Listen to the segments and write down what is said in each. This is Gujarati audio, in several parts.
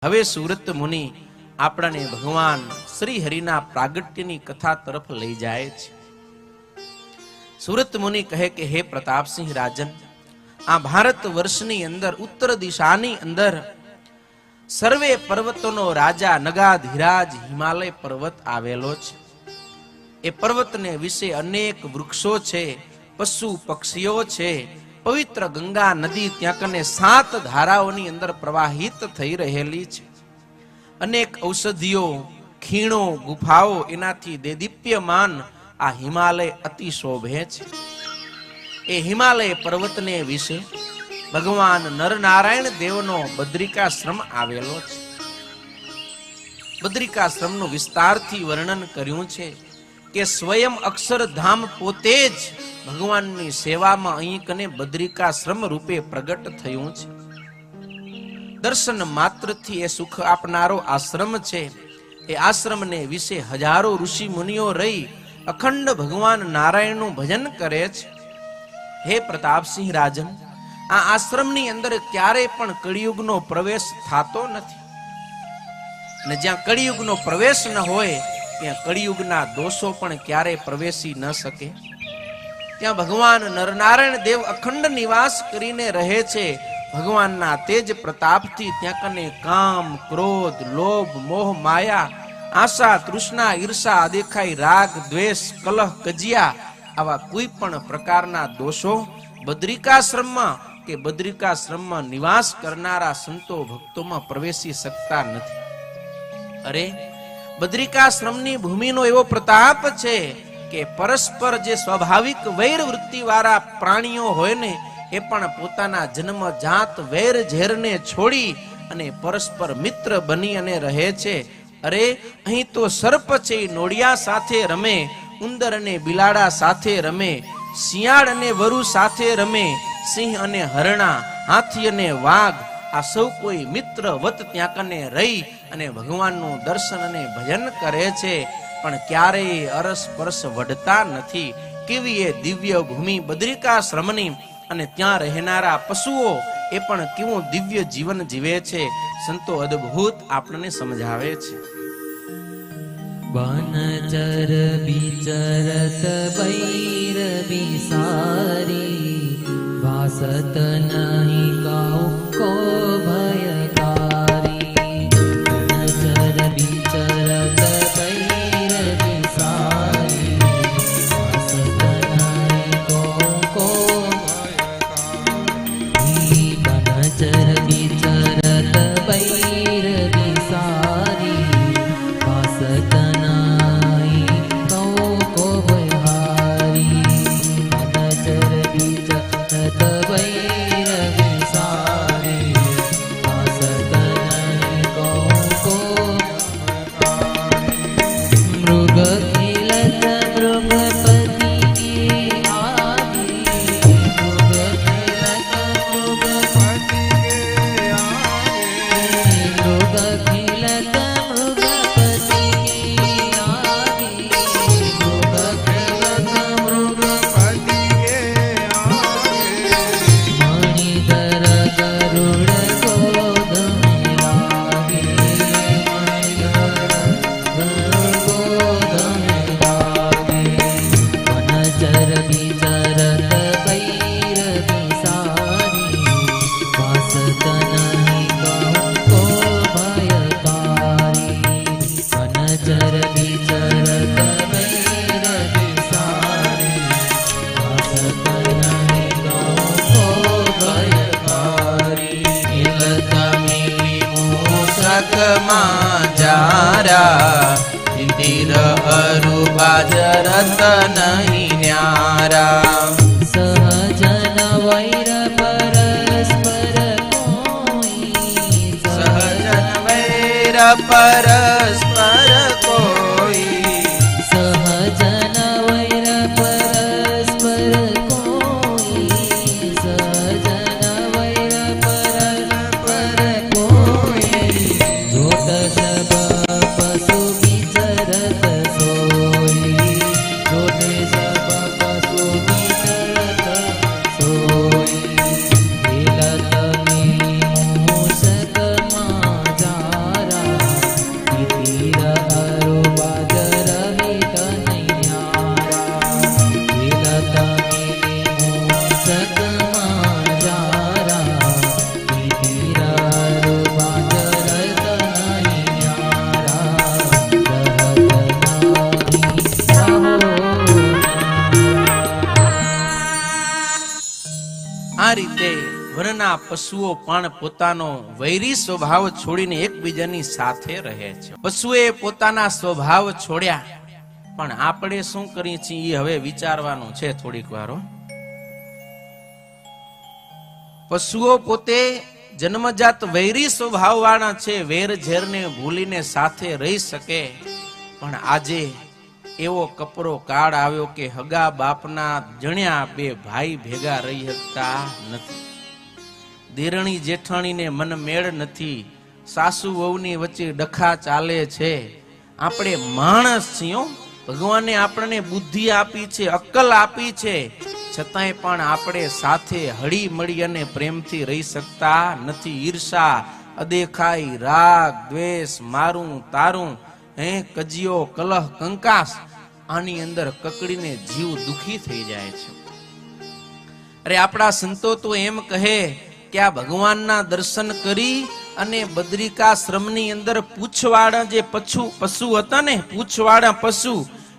હવે સુરત મુનિ આપણને ભગવાન શ્રી હરિના પ્રાગટ્યની કથા તરફ લઈ જાય છે. સુરત મુનિ કહે કે હે પ્રતાપસિંહ રાજન, આ ભારત વર્ષની અંદર ઉત્તર દિશાની અંદર સર્વે પર્વતોનો રાજા નગાધીરાજ હિમાલય પર્વત આવેલો છે. એ પર્વતને વિશે અનેક વૃક્ષો છે, પશુ પક્ષીઓ છે, પવિત્ર ગંગા નદી ત્યાં કને 7 ધારાઓની અંદર પ્રવાહિત થઈ રહેલી છે. અનેક ઔષધિઓ, ખીણો, ગુફાઓ, એનાથી દેદીપ્યમાન આ હિમાલય અતિ શોભે છે. એ હિમાલય પર્વતને વિશે ભગવાન નરનારાયણ દેવનો બદ્રિકાશ્રમ આવેલો છે. બદ્રિકાશ્રમનું વિસ્તારથી વર્ણન કર્યું છે કે સ્વયં અક્ષરધામ પોતે જ ભગવાનની સેવામાં અહીં કને બદ્રિકાશ્રમ રૂપે પ્રગટ થયું છે. દર્શન માત્રથી એ સુખ આપનારો આશ્રમ છે. એ આશ્રમને વિશે હજારો ઋષિ મુનિઓ રહી અખંડ ભગવાન નારાયણનું ભજન કરે છે. હે પ્રતાપસિંહ રાજન, આ આશ્રમની અંદર ક્યારેય પણ કળિયુગનો પ્રવેશ થતો નથી. અને જ્યાં કળિયુગનો પ્રવેશ ન હોય ત્યાં કળિયુગના દોષો પણ ક્યારેય પ્રવેશી ન શકે. ત્યાં ભગવાન નરનારાયણ દેવ અખંડ નિવાસ કરીને રહે છે. ભગવાનના તેજ પ્રતાપથી ત્યાં કને કામ, ક્રોધ, લોભ, મોહ, માયા, આશા, તૃષ્ણા, ઈર્ષા, દેખાઈ, રાગ, દ્વેષ, કલહ, કજિયા આવા કોઈ પણ પ્રકારના દોષો બદ્રિકાશ્રમમાં કે બદ્રિકાશ્રમમાં નિવાસ કરનારા સંતો ભક્તોમાં પ્રવેશી શકતા નથી. અરે, બદ્રિકાશ્રમની ભૂમિનો એવો પ્રતાપ છે કે પરસ્પર જે સ્વાભાવિક વૈર વૃત્તિ વાળા પ્રાણીઓ હોય ને, એ પણ પોતાના જન્મ જાત વૈર ઝેરને છોડી અને પરસ્પર મિત્ર બની અને રહે છે. અરે, અહીં તો સર્પ છે નોળિયા સાથે રમે, ઉંદર અને બિલાડા સાથે રમે, શિયાળ અને વરુ સાથે રમે, સિંહ અને હરણા, હાથી અને વાઘ, આ સૌ કોઈ મિત્ર વત ત્યાં કને રહી અને ભગવાનનું દર્શન અને ભજન કરે છે. પણ ક્યારેય અરસ પરસ વઢતા નથી. કેવી એ દિવ્ય ભૂમિ બદ્રિકાશ્રમની, અને ત્યાં રહેનારા પશુઓ એ પણ કેવું દિવ્ય જીવન જીવે છે. સંતો અદ્ભુત આપણને સમજાવે છે. વનચર વિચરત વૈર વિસારી, વાસત નહીં કાઉ કો ભયકારી. વનચર વિચરત વૈર વિસારી, વાસત નહીં કો ભયકારી. વનચર વિચરત વૈર વિસારી, વાસત રત નહીં ન્યારા. સહજન વૈર પરસ્પર કોઈ, સહજન વૈર પરસ્પર કોઈ, સહજન વૈર પરસ્પર કોઈ, સહજન વૈર પરસ્પર કોઈ. જોત સબ પશુ વિચરત સોઈ, જોતે સબ પશુ વિચરત સોઈ. ખેલત મૂષક માં જા ભગવાનના પશુઓ પણ પોતાનો વૈરી સ્વભાવ છોડીને એકબીજાની સાથે રહે છે. પશુએ પોતાના સ્વભાવ છોડ્યા, પણ આપણે શું કરીએ છીએ એ હવે વિચારવાનું છે થોડીક વાર. પશુઓ પોતે જન્મજાત વૈરી સ્વભાવ વાળા છે, વેર ઝેરને ભૂલીને સાથે રહી શકે, પણ આજે એવો કપરો કાળ આવ્યો કે હગા બાપના જણ્યા બે ભાઈ ભેગા રહી શકતા નથી. દેરણી જેઠાણીને મન મેળ નથી, સાસુ વહુની વચ્ચે ડખા ચાલે છે. આપણે માણસ છીએ, ભગવાને આપણને બુદ્ધિ આપી છે, અક્કલ આપી છે, છતાંય પણ આપણે સાથે હળી મળી અને પ્રેમથી રહી શકતા નથી. ઈર્ષા, અદેખાઈ, રાગ, દ્વેષ, મારું તારું, કજિયો, કલહ, કંકાસ, આની અંદર કકડીને જીવ દુખી થઈ જાય છે. અરે આપણા સંતો તો એમ કહે કે આ ભગવાનના દર્શન કરી અને બદ્રિકાશ્રમની અંદર પૂછવાળા જે પશુ હતા ને, પૂછવાળા પશુ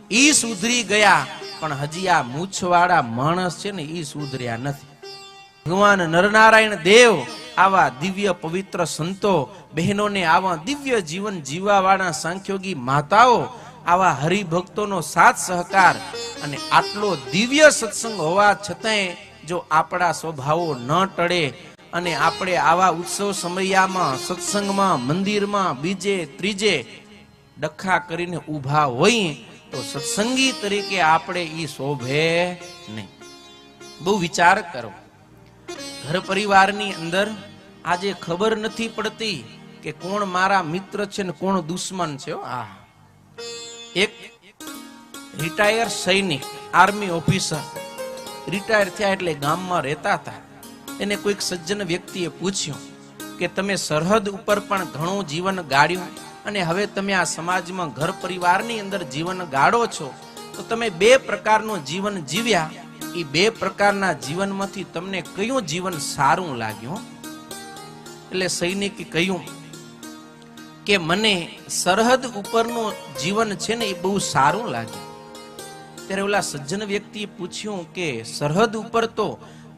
ઈ સુધરી ગયા, પણ હજી આ મૂછવાળા માણસ છે ને ઈ સુધર્યા નથી. ભગવાન નરનારાયણ દેવ આવા દિવ્ય પવિત્ર સંતો બહેનોને, આવા દિવ્ય જીવન જીવવા વાળા સાંખ્યોગી માતાઓ, આવા હરિભક્તોનો સાથ સહકાર અને આટલો દિવ્ય સત્સંગ હોવા છતાંય જો આપણા સ્વભાવો ન ટળે અને આપણે આવા ઉત્સવ સમયામાં, સત્સંગમાં, મંદિરમાં, બીજે ત્રીજે ડખા કરીને ઊભા હોઈએ તો સત્સંગી તરીકે આપણે ઈ શોભે નહીં. બહુ વિચાર કરો. ઘર પરિવારની અંદર આજે ખબર નથી પડતી કે કોણ મારા મિત્ર છે ને કોણ દુશ્મન છે. એક રિટાયર સૈનિક, આર્મી ઓફિસર રિટાયર થયા એટલે ગામમાં રહેતા હતા. એને કોઈક સજ્જન વ્યક્તિએ પૂછ્યું કે તમે સરહદ ઉપર પણ ઘણું જીવન ગાળ્યું અને હવે તમે આ સમાજમાં ઘર પરિવારની અંદર જીવન ગાળો છો, તો તમે બે પ્રકારનું જીવન જીવ્યા, એ બે પ્રકારના જીવનમાંથી તમને કયું જીવન સારું લાગ્યું? એટલે સૈનિકે કહ્યું કે મને સરહદ ઉપરનું જીવન છે ને એ બહુ સારું લાગ્યું. ત્યારે ઓલા સજ્જન વ્યક્તિએ પૂછ્યું કે સરહદ ઉપર તો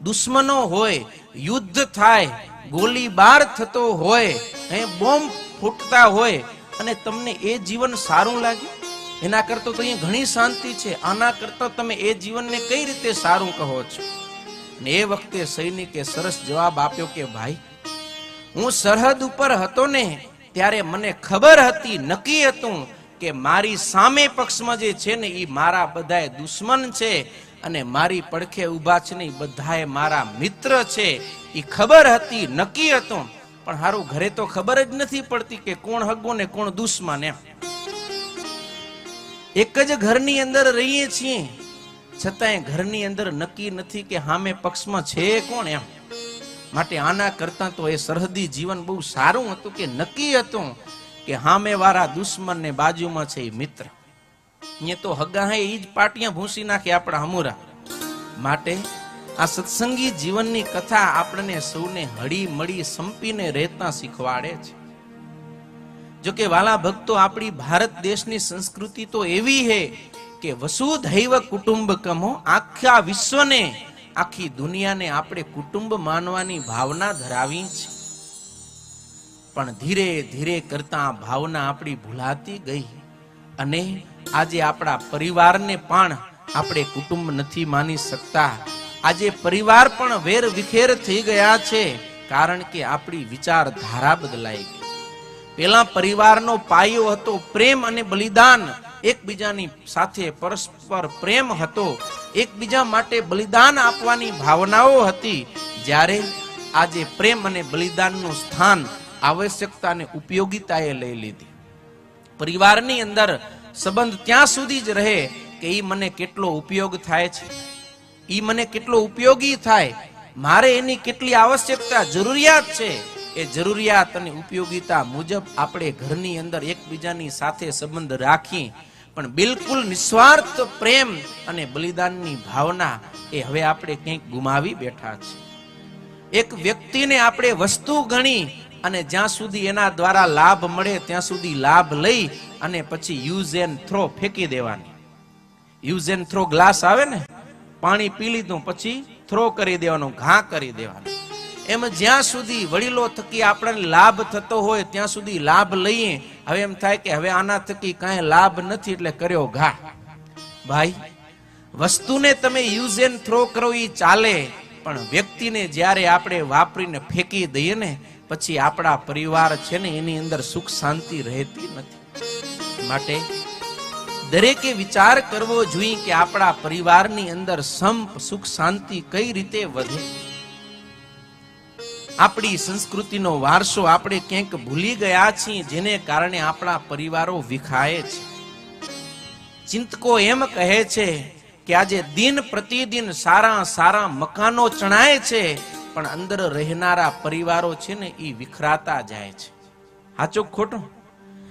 દુશ્મનો હોય, યુદ્ધ થાય, ગોળીબાર થતો હોય, બોમ્બ ફૂટતા હોય, અને તમને એ જીવન સારું લાગ્યું? એના કરતા તો અહીંયા ઘણી શાંતિ છે, આના કરતા તમે એ જીવનને કઈ રીતે સારું કહો છો? ને એ વખતે સૈનિકે સરસ જવાબ આપ્યો કે ભાઈ, હું સરહદ ઉપર હતો ને ત્યારે મને ખબર હતી, નક્કી હતું કે મારી સામે પક્ષમાં જે છે ને એ મારા બધાય દુશ્મન છે અને મારી પડખે ઊભા છે ને એ બધાય મારા મિત્ર છે. એ ખબર હતી, નક્કી હતું, પણ હારું ઘરે તો ખબર જ નથી પડતી કે કોણ હગો ને કોણ દુશ્મન. એમ એક જ ઘરની અંદર રહીએ છીએ, છતાંય ઘરની અંદર નક્કી નથી કે સામે પક્ષમાં છે કોણ. એમ માટે આના કરતા તો એ સરહદી જીવન બહુ સારું હતું કે નક્કી હતું કે સામે વાળા દુશ્મન ને બાજુમાં છે એ મિત્ર. અહીંયા તો હગા હે ઈ જ પાટિયા ભૂસી નાખે આપણા હમુરા. માટે આ સત્સંગી જીવનની કથા આપણને સૌને હળી મળી સંપીને રહેતા શીખવાડે છે. જો કે વાલા ભક્તો, આપણી ભારત દેશની સંસ્કૃતિ તો એવી છે કે વસુધૈવ કુટુંબકમ, આખા વિશ્વને, આખી દુનિયાને આપણે કુટુંબ માનવાની ભાવના ધરાવી છે. પણ ધીરે ધીરે કરતા ભાવના આપણી ભૂલાતી ગઈ અને આજે આપણા પરિવારને પણ આપણે કુટુંબ નથી માની શકતા. આજે પરિવાર પણ વેર વિખેર થઈ ગયા છે, કારણ કે આપણી વિચારધારા બદલાઈ ગઈ. પેલા પરિવારનો પાયો હતો પ્રેમ અને બલિદાન, એકબીજાની સાથે પરસ્પર પ્રેમ હતો, એકબીજા માટે બલિદાન આપવાની ભાવનાઓ હતી. જ્યારે આજે પ્રેમ અને બલિદાનનું સ્થાન આવશ્યકતા અને ઉપયોગિતાએ લઈ લીધી. પરિવારની અંદર સંબંધ ત્યાં સુધી જ રહે કે ઈ મને કેટલો ઉપયોગ થાય છે, ઈ મને કેટલો ઉપયોગી થાય, મારે એની કેટલી આવશ્યકતા, જરૂરિયાત છે. એ જરૂરિયાત અને ઉપયોગિતા મુજબ આપણે ઘરની અંદર એકબીજાની સાથે સંબંધ રાખી, પણ બિલકુલ નિસ્વાર્થ પ્રેમ અને બલિદાનની ભાવના એ હવે આપણે ક્યાંક ગુમાવી બેઠા છે. એક વ્યક્તિને આપણે વસ્તુ ગણી અને જ્યાં સુધી એના દ્વારા લાભ મળે ત્યાં સુધી લાભ લઈ અને પછી યુઝ એન્ડ થ્રો ફેંકી દેવાની. યુઝ એન્ડ થ્રો ગ્લાસ આવે ને, પાણી પી લીધું પછી થ્રો કરી દેવાનો, ઘા કરી દેવાનો. એમ જ્યાં સુધી વડીલો થકી આપણને લાભ થતો હોય ત્યાં સુધી લાભ લઈએ. હવે એમ થાય કે હવે આના થકી કાંઈ લાભ નથી એટલે કર્યો ઘા. ભાઈ, વસ્તુને તમે યુઝ એન્ડ થ્રો કરો એ ચાલે, પણ વ્યક્તિને જ્યારે આપણે વાપરીને ફેંકી દઈએ ને પછી આપણા પરિવાર છે ને એની અંદર સુખ શાંતિ રહેતી નથી. માટે દરેકે વિચાર કરવો જોઈએ કે આપણા પરિવારની અંદર સંપ સુખ શાંતિ કઈ રીતે વધે. આપણી સંસ્કૃતિનો વારસો આપણે ક્યાંક ભૂલી ગયા છીએ, જેને કારણે આપણા પરિવારો વિખાય છે. ચિંતકો એમ કહે છે કે આજે દિન પ્રતિદિન સારા સારા મકાનો ચણાય છે, પણ અંદર રહેનારા પરિવારો છે ને એ વિખરાતા જાય છે. સાચું ખોટું?